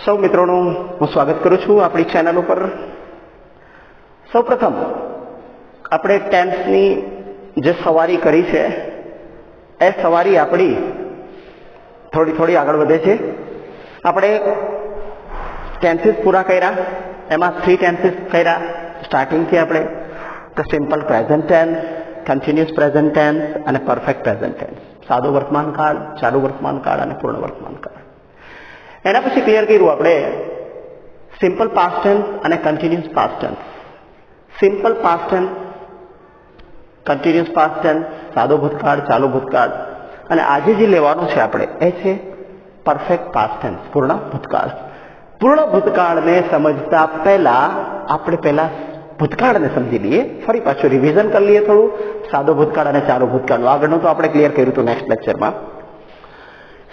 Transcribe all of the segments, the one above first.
સૌ મિત્રોનું હું સ્વાગત કરું છું આપણી ચેનલ ઉપર। સૌપ્રથમ આપણે ટેન્સની જે સવારી કરી છે એ સવારી આપણી થોડી આગળ વધે છે। આપણે ટેન્સીસ પૂરા કર્યા, એમાં 3 ટેન્સીસ કર્યા સ્ટાર્ટિંગથી। આપણે તો simple present tense, continuous present tense અને પરફેક્ટ પ્રેઝન્ટ ટેન્સ, સાદો વર્તમાન કાળ, ચાલુ વર્તમાન કાળ અને પૂર્ણ વર્તમાન કાળ। એના પછી ક્લિયર કર્યું આપણે સિમ્પલ પાસ્ટ ટેન્સ અને continuous past tense. Simple past tense, continuous past tense, સાદો ભૂતકાળ, ચાલુ ભૂતકાળ, અને આજે જે લેવાનું છે આપણે એ છે પરફેક્ટ પાસ્ટ ટેન્સ, પૂર્ણ ભૂતકાળ। પૂર્ણ ભૂતકાળને સમજતા પહેલા આપણે પહેલા ભૂતકાળને સમજી લઈએ, ફરી પાછું રિવિઝન કરી લઈએ થોડું સાદો ભૂતકાળ અને ચાલુ ભૂતકાળનું। આગળનું તો આપણે ક્લિયર કર્યું હતું નેક્સ્ટ લેક્ચરમાં।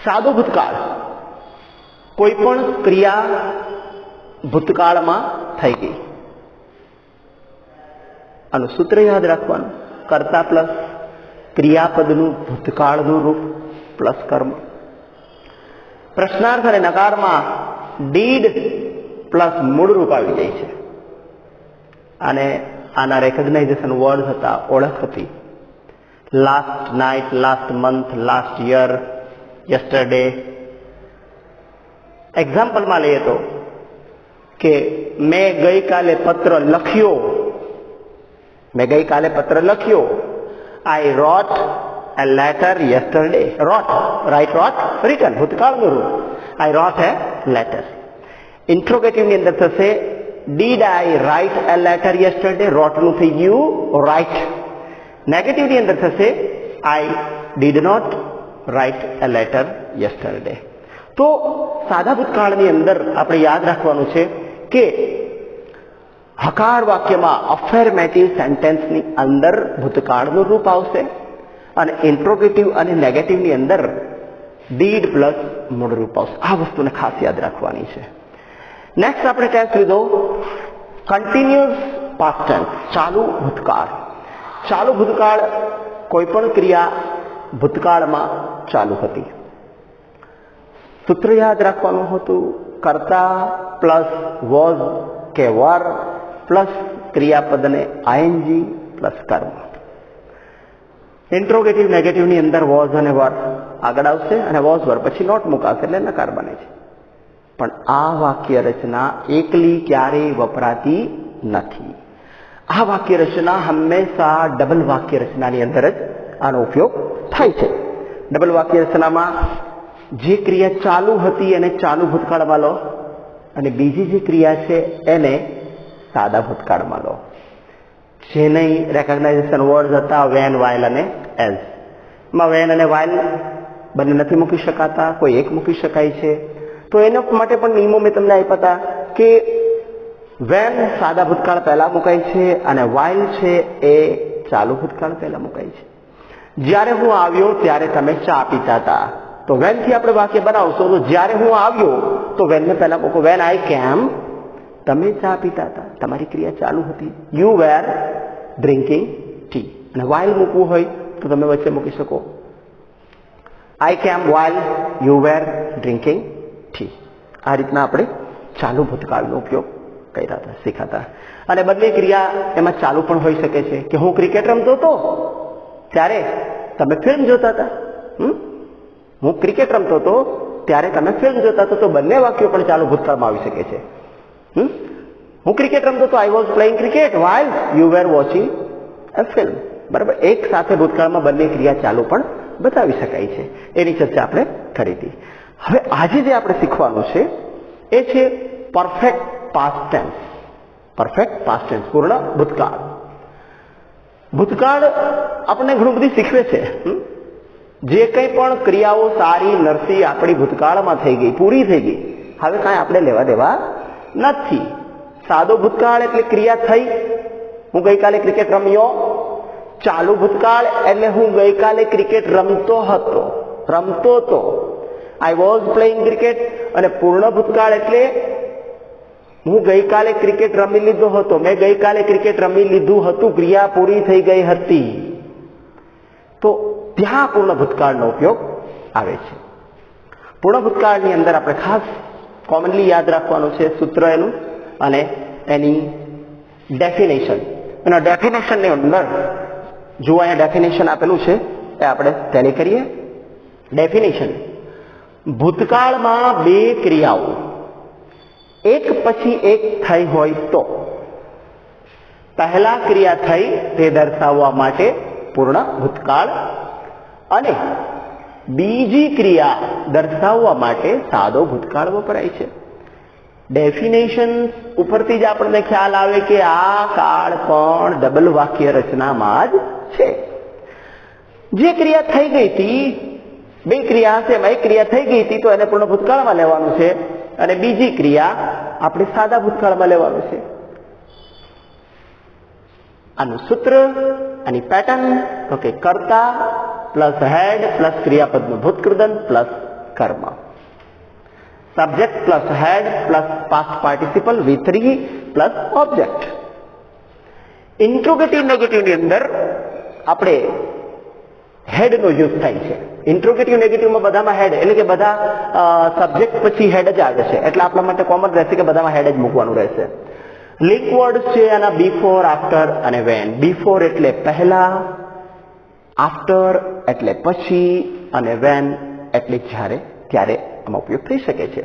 સાદો ભૂતકાળ, કોઈ પણ ક્રિયા ભૂતકાળમાં થઈ ગઈ, આનું સૂત્ર યાદ રાખવાનું, કર્તા પ્લસ ક્રિયાપદનું ભૂતકાળનું રૂપ પ્લસ કર્મ। પ્રશ્નાર્થ અને નકારમાં ડીડ પ્લસ મૂળ રૂપ આવી જાય છે, અને આના રેકગ્નાઇઝેશન વર્ડ હતા, ઓળખ હતી। Last night, last month, last year, yesterday. એક્ઝામ્પલમાં લઈએ તો કે મેં ગઈકાલે પત્ર લખ્યો, મેં ગઈકાલે પત્ર લખ્યો। I wrote a letter yesterday. Wrote, write, wrote, written, ભૂતકાળનું રૂપ, આઈ રોટ a letter। ઇન્ટ્રોગેટિવની અંદર થશે did I write a letter yesterday, રોટનું થઈ ગયું રાઇટ। નેગેટિવની અંદર થશે I did not write a letter yesterday। તો સાદા ભૂતકાળની અંદર આપણે યાદ રાખવાનું છે કે હકાર વાક્યમાં અફર્મેટિવ સેન્ટેન્સની અંદર ભૂતકાળનું રૂપ આવશે, અને ઇન્ટ્રોગેટિવ અને નેગેટિવની અંદર ડીડ પ્લસ મૂળ રૂપ આવશે। આ વસ્તુને ખાસ યાદ રાખવાની છે। નેક્સ્ટ આપણે ટેન્સ લીધો કન્ટિન્યુઅસ પાસ્ટ ટેન્સ, ચાલુ ભૂતકાળ। ચાલુ ભૂતકાળ, કોઈ પણ ક્રિયા ભૂતકાળમાં ચાલુ હતી। સૂત્ર યાદ રાખવાનું હતું, કર્તા પ્લસ વોઝ કે વર પ્લસ ક્રિયાપદને આઈએનજી પ્લસ કર્મ। ઇન્ટ્રોગેટિવ નેગેટિવની અંદર વોઝ અને વર આગળ આવશે, અને વોઝ વર પછી નોટ મુકાશે એટલે નકાર બને છે। પણ આ વાક્ય રચના એકલી ક્યારેય વપરાતી નથી। આ વાક્ય રચના હંમેશા ડબલ વાક્ય રચનાની અંદર જ આનો ઉપયોગ થાય છે। ડબલ વાક્ય રચનામાં જે ક્રિયા ચાલુ હતી એને ચાલુ ભૂતકાળમાં લો, અને બીજી જે ક્રિયા છે એને સાદા ભૂતકાળમાં લો। જેને રેકગ્નાઇઝેશન વર્ડ હતા વેન, વાઇલ અને એઝ। એમાં વેન અને વાઇલ બંને નથી મૂકી શકાતા, કોઈ એક મૂકી શકાય છે। તો એના માટે પણ નિયમો મેં તમને આપ્યા હતા કે વેન સાદા ભૂતકાળ પહેલા મુકાય છે, અને વાઇલ છે એ ચાલુ ભૂતકાળ પહેલા મુકાય છે। જ્યારે હું આવ્યો ત્યારે તમે ચા પીતા હતા, તો વેન થી આપણે વાક્ય બનાવશો તો જ્યારે હું આવ્યો તો વેનને પહેલા મૂકો। વેન આઈ કેમ, તમે ચા પીતા હતા, તમારી ક્રિયા ચાલુ હતી। યુ વેર ડ્રિંકિંગ ટી, અને વાઇલ મૂકવું હોય તો તમે વચ્ચે મૂકી શકો, આઈ કેમ while you were drinking T. આ રીતના આપણે ચાલુ ભૂતકાળનો ઉપયોગ કર્યા હતા, શીખાતા। અને બંને ક્રિયા એમાં ચાલુ પણ હોઈ શકે છે કે હું ક્રિકેટ રમતો હતો ત્યારે તમે ફિલ્મ જોતા હતા। હું ક્રિકેટ રમતો હતો ત્યારે તમે ફિલ્મ જોતા હતા, તો બંને વાક્યો પણ ચાલુ ભૂતકાળમાં આવી શકે છે। હું ક્રિકેટ રમતો હતો, I was playing cricket while you were watching a film. બરાબર, એક સાથે ભૂતકાળમાં બંને ક્રિયા ચાલુ પણ બતાવી શકાય છે। એની ચર્ચા આપણે કરી હતી। હવે આજે જે આપણે શીખવાનું છે એ છે perfect past tense. Perfect past tense, પૂર્ણ ભૂતકાળ। ભૂતકાળ આપણને ઘણું બધું શીખવે છે। જે કંઈ પણ ક્રિયાઓ સારી નરસી આપણી ભૂતકાળમાં થઈ ગઈ, પૂરી થઈ ગઈ, હવે કાંઈ આપણે લેવા દેવા નથી। સાદો ભૂતકાળ એટલે ક્રિયા થઈ, હું ગઈકાલે ક્રિકેટ રમ્યો। ચાલુ ભૂતકાળ એટલે હું ગઈકાલે ક્રિકેટ રમતો હતો, આઈ વોઝ પ્લેઇંગ ક્રિકેટ। અને પૂર્ણ ભૂતકાળ એટલે હું ગઈકાલે ક્રિકેટ રમી લીધો હતો, મેં ગઈકાલે ક્રિકેટ રમી લીધું હતું, ક્રિયા પૂરી થઈ ગઈ હતી। તો ત્યાં પૂર્ણ ભૂતકાળનો ઉપયોગ આવે છે। પૂર્ણ ભૂતકાળની અંદર આપણે ખાસ કોમનલી યાદ રાખવાનું છે સૂત્ર એનું અને એની ડેફિનેશન. એના ડેફિનેશનની અંદર જો અહીંયા ડેફિનેશન આપેલું છે એ આપણે ટેલી કરીએ. ડેફિનેશન: ભૂતકાળમાં બે ક્રિયાઓ એક પછી એક થઈ હોય તો પહેલા ક્રિયા થઈ તે દર્શાવવા માટે પૂર્ણ ભૂતકાળ અને બીજી ક્રિયા દર્શાવવા માટે સાદો ભૂતકાળ વપરાય છે. ડેફિનેશન ઉપરથી જ આપણને ખ્યાલ આવે કે આ કાળ પણ ડબલ વાક્ય રચનામાં જ છે. જે ક્રિયા થઈ ગઈ હતી, બે ક્રિયા હશે એમાં એક ક્રિયા થઈ ગઈ હતી તો એને પૂર્ણ ભૂતકાળમાં લેવાનું છે અને બીજી ક્રિયા આપણે સાદા ભૂતકાળમાં લેવાનું છે. આનું સૂત્ર, આની પેટર્ન તો કે કર્તા પ્લસ હેડ પ્લસ ક્રિયાપદનું ભૂતકૃદંત પ્લસ કર્મ. Subject plus had plus past participle V3 plus object. Interrogative નેગેટિવની અંદર આપણે હેડનો યુઝ થાય છે. ઇન્ટ્રોગેટિવ નેગેટિવમાં બધામાં હેડ એટલે કે બધા સબ્જેક્ટ પછી હેડ જ આવે છે એટલે આપણા માટે કોમન રહેશે કે બધામાં હેડ જ મૂકવાનું રહેશે. લિંક વર્ડ છે આના બિફોર, આફ્ટર અને વેન. બિફોર એટલે પહેલા, આફ્ટર એટલે પછી અને વેન એટલે જ્યારે ત્યારે આમાં ઉપયોગ થઈ શકે છે.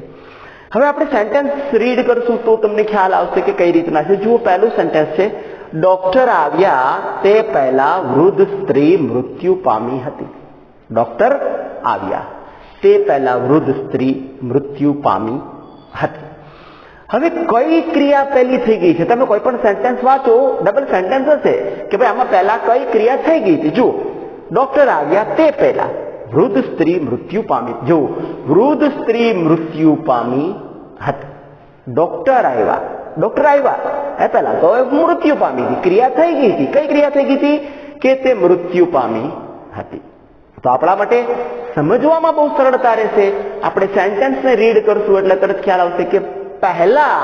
હવે આપણે સેન્ટેન્સ રીડ કરશું તો તમને ખ્યાલ આવશે કે કઈ રીતના છે. જુઓ, પહેલું સેન્ટેન્સ છે, ડોક્ટર આવ્યા તે પહેલા વૃદ્ધ સ્ત્રી મૃત્યુ પામી હતી. ડોક્ટર આવ્યા તે પહેલા વૃદ્ધ સ્ત્રી મૃત્યુ પામી હતી. હવે કઈ ક્રિયા પહેલી થઈ ગઈ છે? તમે કોઈ પણ સેન્ટેન્સ વાંચો, ડબલ સેન્ટેન્સ હશે કે ભાઈ આમાં પહેલા કઈ ક્રિયા થઈ ગઈ હતી. જુઓ, ડોક્ટર આવ્યા તે પહેલા વૃદ્ધ સ્ત્રી મૃત્યુ પામી. જો વૃદ્ધ સ્ત્રી મૃત્યુ પામી હતી. ડોક્ટર આવ્યા એ પહેલા તો મૃત્યુ પામી હતી, ક્રિયા થઈ ગઈ હતી. કઈ ક્રિયા થઈ ગઈ હતી? કે તે મૃત્યુ પામી હતી. તો આપણા માટે સમજવામાં બહુ સરળતા રહેશે. આપણે સેન્ટેન્સને રીડ કરશું એટલે તરત ખ્યાલ આવશે કે પહેલા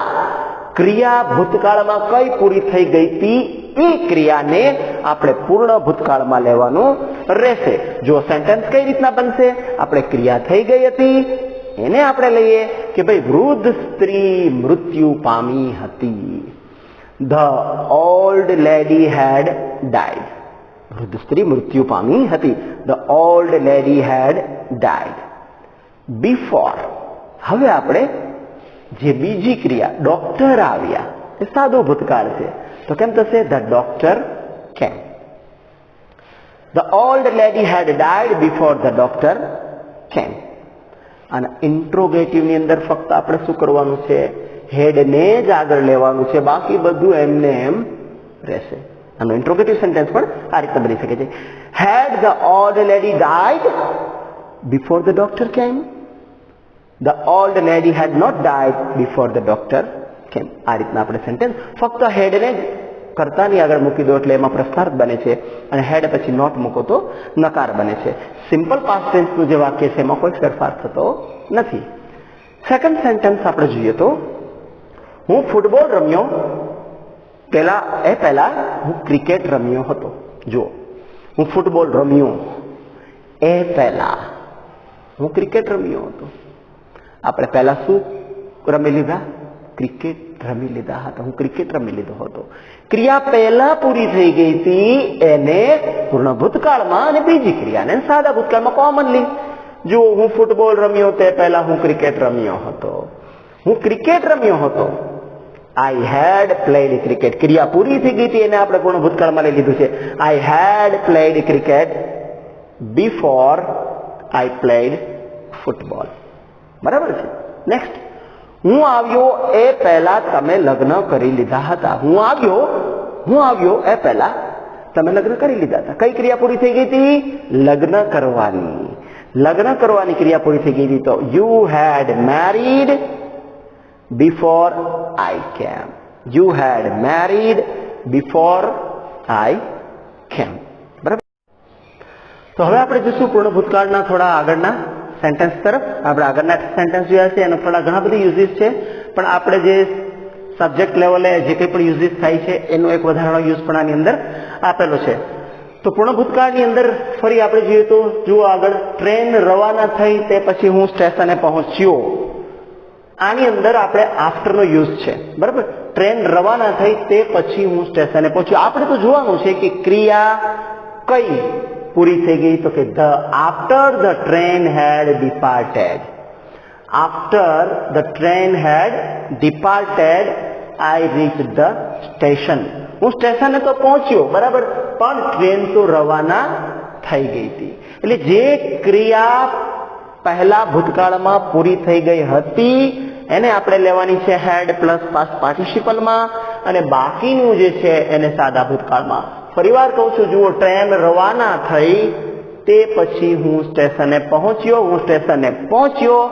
ક્રિયા ભૂતકાળમાં કઈ પૂરી થઈ ગઈ હતી એ ક્રિયાને આપણે પૂર્ણ ભૂતકાળમાં લેવાનું રહેશે. જો સેન્ટેન્સ કઈ રીતના બનશે? આપણે ક્રિયા થઈ ગઈ હતી એને આપણે લઈએ કે ભાઈ વૃદ્ધ સ્ત્રી મૃત્યુ પામી હતી. The old lady had died. વૃદ્ધ સ્ત્રી મૃત્યુ પામી હતી. The old lady had died. Before. હવે આપણે જે બીજી ક્રિયા ડોક્ટર આવ્યા એ સાદો ભૂતકાળ છે તો કેમ થશે? The doctor came. The old lady had died before the doctor came. અને ઇન્ટ્રોગેટિવ ની અંદર ફક્ત આપણે શું કરવાનું છે? હેડને જ આગળ લેવાનું છે, બાકી બધું એમને એમ રહેશે. આનો ઇન્ટ્રોગેટિવ સેન્ટેન્સ પણ આ રીતે બની શકે છે. Had the old lady died before the doctor came? The old lady had not died before the doctor came. આ રીતના આપણે સેન્ટેન્સ ફક્ત હેડને જ કર્તાની આગળ મૂકી દો એટલે એમાં પ્રસ્તાર્થ બને છે અને હેડ પછી નોટ મૂકો તો નકાર બને છે. સિમ્પલ પાસ્ટ ટેન્સનું જે વાક્ય છે એમાં કોઈ ફેરફાર થતો નથી. સેકન્ડ સેન્ટેન્સ આપણે જોઈએ તો, હું ફૂટબોલ રમ્યો પહેલા હું ક્રિકેટ રમ્યો હતો. જો, હું ફૂટબોલ રમ્યો એ પહેલા હું ક્રિકેટ રમ્યો હતો. આપણે પહેલા શું રમી લીધા? ક્રિકેટ રમી લીધા હતા. હું ક્રિકેટ રમી લીધો હતો. ક્રિયા પહેલા પૂરી થઈ ગઈ હતી એને પૂર્ણ ભૂતકાળમાં અને બીજી ક્રિયાને સાદા ભૂતકાળમાં કોમનલી. જો, હું ફૂટબોલ રમ્યો તે પહેલા હું ક્રિકેટ રમ્યો હતો. હું ક્રિકેટ રમ્યો હતો. I had played cricket. ક્રિયા પૂરી થઈ ગઈ હતી એને આપણે પૂર્ણ ભૂતકાળમાં લઈ લીધું છે. I had played cricket before I played football. બરાબર છે. નેક્સ્ટ, હું આવ્યો એ પહેલા તમે લગ્ન કરી લીધા હતા. હું આવ્યો એ પહેલા તમે લગ્ન કરી લીધા હતા. કઈ ક્રિયા પૂરી થઈ ગઈ હતી? લગ્ન કરવાની ક્રિયા પૂરી થઈ ગઈ હતી. તો you had married before I came. You had married before I came. બરાબર. તો હવે આપણે જોઈશું પૂર્ણ ભૂતકાળના થોડા આગળના સેન્ટેન્સ તરફ. આપણે આગળના સેન્ટેન્સ જોયા છે એનો થોડા ઘણા બધા યુઝીસ છે, પણ આપણે જે સબ્જેક્ટ લેવલે જે કંઈ પણ યુઝીસ થાય છે એનો એક વધારાનો યુઝ પણ આની અંદર આપેલો છે. તો પૂર્ણ ભૂતકાળની અંદર ફરી આપણે જોઈએ તો જુઓ આગળ, ટ્રેન રવાના થઈ તે પછી હું સ્ટેશને પહોંચ્યો. આની અંદર આપણે આફ્ટરનો યુઝ છે, બરાબર. ટ્રેન રવાના થઈ તે પછી હું સ્ટેશને પહોંચ્યો. આપણે તો જોવાનું છે કે ક્રિયા કઈ પૂરી થઈ ગઈ, તો કે after the train had departed. After the train had departed I reached the station. હું સ્ટેશને તો પહોંચ્યો, બરાબર, પણ ટ્રેન તો રવાના થઈ ગઈ હતી. એટલે જે ક્રિયા પહેલા ભૂતકાળમાં પૂરી થઈ ગઈ હતી એને આપણે લેવાની છે હેડ પ્લસ પાસ્ટ પાર્ટિસિપલમાં, અને બાકીનું જે છે એને સાદા ભૂતકાળમાં. ફરીવાર કહું છું, જુઓ, ટ્રેન રવાના થઈ તે પછી હું સ્ટેશને પહોંચ્યો. હું સ્ટેશને પહોંચ્યો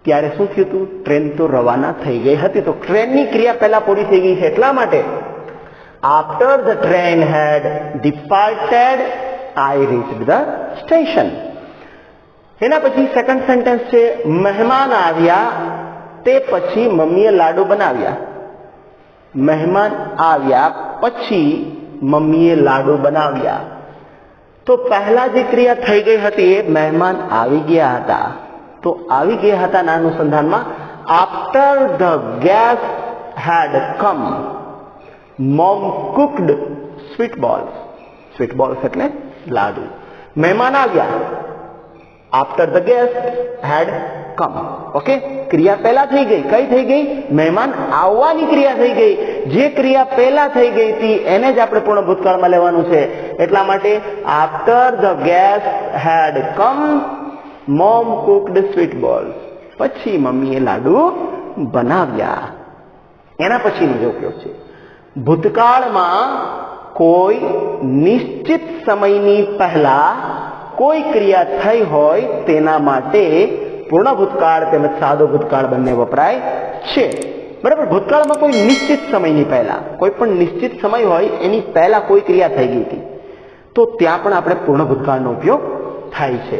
ત્યારે શું થયું હતું? ટ્રેન તો રવાના થઈ ગઈ હતી. તો ટ્રેનની ક્રિયા પહેલા પૂરી થઈ ગઈ છે, એટલા માટે after the train had departed I reached the station. એના પછી સેકન્ડ સેન્ટેન્સ છે, મહેમાન આવ્યા તે પછી મમ્મીએ લાડુ બનાવ્યા. મહેમાન આવ્યા પછી મમ્મીએ લાડુ બનાવ્યા. તો પહેલા જે ક્રિયા થઈ ગઈ હતી એ મહેમાન આવી ગયા હતા. તો આવી ગયા હતા ના અનુસંધાનમાં after the guest had come mom cooked sweet balls. Sweet balls એટલે લાડુ. મહેમાન આવ્યા after the guest had come. Okay, ક્રિયા પહેલા થઈ ગઈ. કઈ થઈ ગઈ? મહેમાન આવવાની ક્રિયા થઈ ગઈ. જે ક્રિયા પહેલા થઈ ગઈ હતી એને જ આપણે પૂર્ણ ભૂતકાળમાં લેવાનું છે. એટલા માટે after the guest had come mom cooked sweet balls. પછી મમ્મીએ લાડુ બનાવ્યા. એના પછીનો જે ઉપયોગ છે, ભૂતકાળમાં કોઈ નિશ્ચિત સમયની પહેલા કોઈ ક્રિયા થઈ હોય તેના માટે પૂર્ણ ભૂતકાળ તેમજ સાદો ભૂતકાળ બંને વપરાય છે, બરાબર. ભૂતકાળમાં કોઈ નિશ્ચિત સમયની પહેલા, કોઈ પણ નિશ્ચિત સમય હોય એની પહેલા કોઈ ક્રિયા થઈ ગઈ હતી તો ત્યાં પણ આપણે પૂર્ણ ભૂતકાળનો ઉપયોગ થાય છે.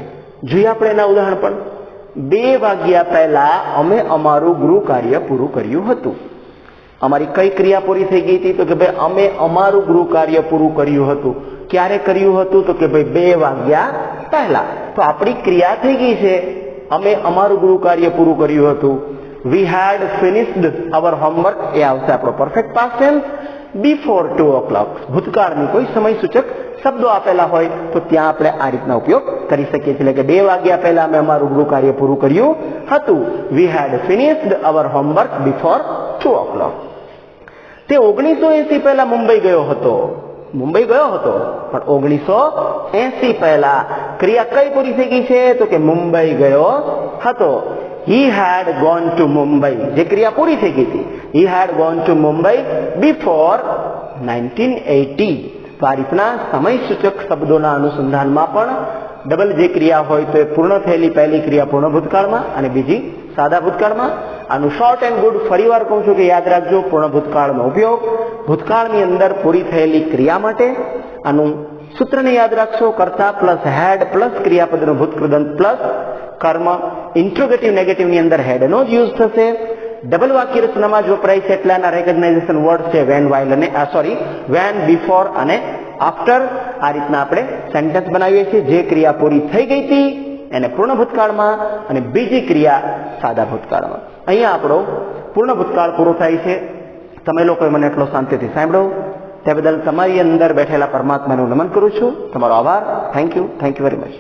જોઈએ આપણે એના ઉદાહરણ પણ. 2 વાગ્યા પહેલા અમે અમારું ગૃહ કાર્ય પૂરું કર્યું હતું. અમારી કઈ ક્રિયા પૂરી થઈ ગઈ હતી? તો કે ભાઈ અમે અમારું ગૃહ કાર્ય પૂરું કર્યું હતું. ક્યારે કર્યું હતું? તો કે ભાઈ 2 વાગ્યા પહેલા. તો આપણી ક્રિયા થઈ ગઈ છે, અમે અમારું ગૃહ કાર્ય પૂરું કર્યું હતું. વી હેડ ફિનિશ્ડ અવર હોમવર્ક, એ આવશે આપણો perfect past tense. Before 2 o'clock, ભૂતકાળની કોઈ સમય સૂચક શબ્દો આપેલા હોય તો ત્યાં આપણે આ રીતના ઉપયોગ કરી શકીએ છીએ. એટલે કે 2 વાગ્યા પહેલા અમે અમારું ગૃહ કાર્ય પૂરું કર્યું હતું. વી હેડ ફિનિશ્ડ અવર હોમવર્ક બિફોર 2 o'clock. તે 1980 પહેલા મુંબઈ ગયો હતો. મુંબઈ ગયો હતો, પણ 1980 પહેલા ક્રિયા કઈ પૂરી થઈ ગઈ છે? તો કે મુંબઈ ગયો હતો. He had gone to Mumbai, જે ક્રિયા પૂરી થઈ ગઈ હતી. He had gone to Mumbai before 1980. તો આ રીતના સમય સૂચક શબ્દોના અનુસંધાનમાં પણ ડબલ જે ક્રિયા હોય તો એ પૂર્ણ થયેલી પહેલી ક્રિયા પૂર્ણ ભૂતકાળમાં અને બીજી સાદા ભૂતકાળમાં. આનું શોર્ટ એન્ડ ગુડ ફરીવાર કહું છું કે યાદ રાખજો, પૂર્ણ ભૂતકાળનો ઉપયોગ ભૂતકાળની અંદર પૂરી થયેલી ક્રિયા માટે. આનું સૂત્રને યાદ રાખશો, કર્તા પ્લસ હેડ પ્લસ ક્રિયાપદનો ભૂતકૃદંત પ્લસ કર્મ. ઇન્ટ્રોગેટિવ નેગેટિવની અંદર હેડનો જ યુઝ થશે. ડબલ વાક્ય રચનામાં જ વપરાય છે એટલે આના રેકોગ્નાઇઝેશન વર્ડ છે વેન, વાઇલ અને વેન, બિફોર અને આફ્ટર. આ રીતના આપણે સેન્ટેન્સ બનાવીએ છીએ. જે ક્રિયા પૂરી થઈ ગઈ હતી એને પૂર્ણ ભૂતકાળમાં અને બીજી ક્રિયા સાદા ભૂતકાળમાં. અહીંયા આપણો પૂર્ણ ભૂતકાળ પૂરો થાય છે. તમે લોકોએ મને એટલો શાંતિથી સાંભળો તે બદલ તમારી અંદર બેઠેલા પરમાત્માનું નમન કરું છું. તમારો આભાર. Thank you very much.